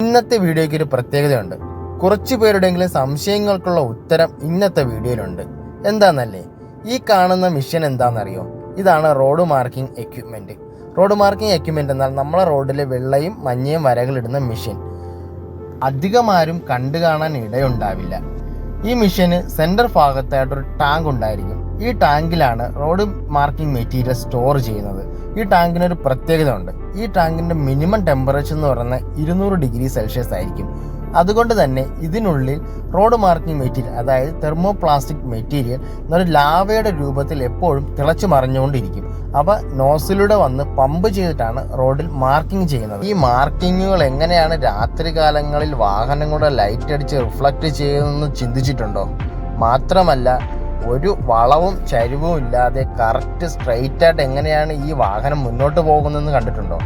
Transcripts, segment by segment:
ഇന്നത്തെ വീഡിയോയ്ക്ക് ഒരു പ്രത്യേകതയുണ്ട്. കുറച്ച് പേരുടെയെങ്കിലും സംശയങ്ങൾക്കുള്ള ഉത്തരം ഇന്നത്തെ വീഡിയോയിലുണ്ട്. എന്താണെന്നല്ലേ, ഈ കാണുന്ന മിഷൻ എന്താണെന്നറിയോ? ഇതാണ് road marking equipment. Road marking equipment എന്നാൽ നമ്മളെ റോഡിൽ വെള്ളയും മഞ്ഞയും വരകളിടുന്ന മെഷീൻ. അധികമാരും കണ്ടു കാണാൻ ഇടയുണ്ടാവില്ല. ഈ മെഷീന് സെൻറ്റർ ഭാഗത്തായിട്ടൊരു ടാങ്ക് ഉണ്ടായിരിക്കും. ഈ ടാങ്കിലാണ് റോഡ് മാർക്കിംഗ് മെറ്റീരിയൽ സ്റ്റോർ ചെയ്യുന്നത്. ഈ ടാങ്കിനൊരു പ്രത്യേകത ഉണ്ട്. ഈ ടാങ്കിൻ്റെ മിനിമം ടെമ്പറേച്ചർ എന്ന് പറയുന്നത് 200 ഡിഗ്രി സെൽഷ്യസ് ആയിരിക്കും. അതുകൊണ്ട് തന്നെ ഇതിനുള്ളിൽ റോഡ് മാർക്കിംഗ് മെറ്റീരിയൽ, അതായത് തെർമോപ്ലാസ്റ്റിക് മെറ്റീരിയൽ എന്നൊരു ലാവയുടെ രൂപത്തിൽ എപ്പോഴും തിളച്ചു മറിഞ്ഞുകൊണ്ടിരിക്കും. അവ നോസിലൂടെ വന്ന് പമ്പ് ചെയ്തിട്ടാണ് റോഡിൽ മാർക്കിംഗ് ചെയ്യുന്നത്. ഈ മാർക്കിങ്ങുകൾ എങ്ങനെയാണ് രാത്രി കാലങ്ങളിൽ വാഹനങ്ങളുടെ ലൈറ്റ് അടിച്ച് റിഫ്ലക്റ്റ് ചെയ്യുന്നതെന്ന് ചിന്തിച്ചിട്ടുണ്ടോ? മാത്രമല്ല, ഒരു വളവും ചരിവും ഇല്ലാതെ കറക്റ്റ് സ്ട്രെയിറ്റ് ആയിട്ട് എങ്ങനെയാണ് ഈ വാഹനം മുന്നോട്ട് പോകുന്നതെന്ന് കണ്ടിട്ടുണ്ടോ?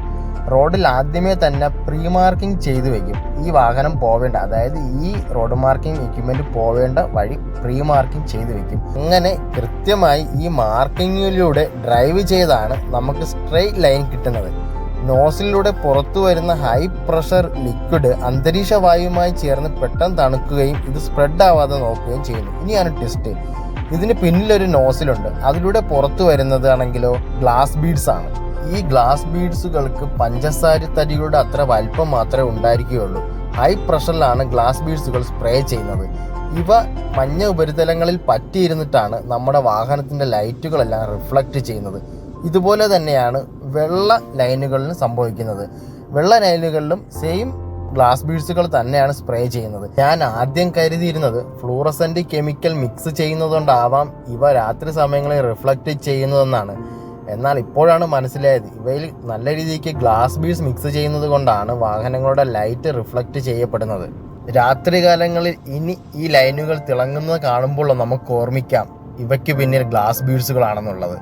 റോഡിൽ ആദ്യമേ തന്നെ പ്രീ മാർക്കിംഗ് ചെയ്തു വയ്ക്കും. ഈ വാഹനം പോവേണ്ട, അതായത് ഈ റോഡ് മാർക്കിംഗ് എക്യുപ്മെൻറ്റ് പോവേണ്ട വഴി പ്രീ മാർക്കിംഗ് ചെയ്തു വയ്ക്കും. അങ്ങനെ കൃത്യമായി ഈ മാർക്കിങ്ങിലൂടെ ഡ്രൈവ് ചെയ്താണ് നമുക്ക് സ്ട്രെയിറ്റ് ലൈൻ കിട്ടുന്നത്. നോസിലൂടെ പുറത്തു വരുന്ന ഹൈ പ്രഷർ ലിക്വിഡ് അന്തരീക്ഷ വായുവുമായി ചേർന്ന് പെട്ടെന്ന് തണുക്കുകയും ഇത് സ്പ്രെഡ് ആവാതെ നോക്കുകയും ചെയ്യുന്നു. ഇനിയാണ് ട്വിസ്റ്റ്. ഇതിന് പിന്നിലൊരു നോസിലുണ്ട്. അതിലൂടെ പുറത്തു വരുന്നതാണെങ്കിലോ ഗ്ലാസ് ബീഡ്സ് ആണ്. ഈ ഗ്ലാസ് ബീഡ്സുകൾക്ക് പഞ്ചസാര തരികളുടെ അത്ര വലിപ്പം മാത്രമേ ഉണ്ടായിരിക്കുകയുള്ളൂ. ഹൈ പ്രഷറിലാണ് ഗ്ലാസ് ബീഡ്സുകൾ സ്പ്രേ ചെയ്യുന്നത്. ഇവ മഞ്ഞ ഉപരിതലങ്ങളിൽ പറ്റിയിരുന്നിട്ടാണ് നമ്മുടെ വാഹനത്തിൻ്റെ ലൈറ്റുകളെല്ലാം റിഫ്ലക്റ്റ് ചെയ്യുന്നത്. ഇതുപോലെ തന്നെയാണ് വെള്ള ലൈനുകളിലും സംഭവിക്കുന്നത്. വെള്ള ലൈനുകളിലും സെയിം ഗ്ലാസ് ബീഡ്സുകൾ തന്നെയാണ് സ്പ്രേ ചെയ്യുന്നത്. ഞാൻ ആദ്യം കരുതിയിരുന്നത് ഫ്ലൂറസെൻ്റ് കെമിക്കൽ മിക്സ് ചെയ്യുന്നതുകൊണ്ടാവാം ഇവ രാത്രി സമയങ്ങളിൽ റിഫ്ലക്റ്റ് ചെയ്യുന്നതെന്നാണ്. എന്നാൽ ഇപ്പോഴാണ് മനസ്സിലായത്, ഇവയിൽ നല്ല രീതിക്ക് ഗ്ലാസ് ബീഡ്സ് മിക്സ് ചെയ്യുന്നത് കൊണ്ടാണ് വാഹനങ്ങളുടെ ലൈറ്റ് റിഫ്ലക്റ്റ് ചെയ്യപ്പെടുന്നത്. രാത്രി കാലങ്ങളിൽ ഇനി ഈ ലൈനുകൾ തിളങ്ങുന്നത് കാണുമ്പോൾ നമുക്ക് ഓർമ്മിക്കാം ഇവയ്ക്ക് പിന്നിൽ ഗ്ലാസ് ബീഡ്സുകളാണെന്നുള്ളത്.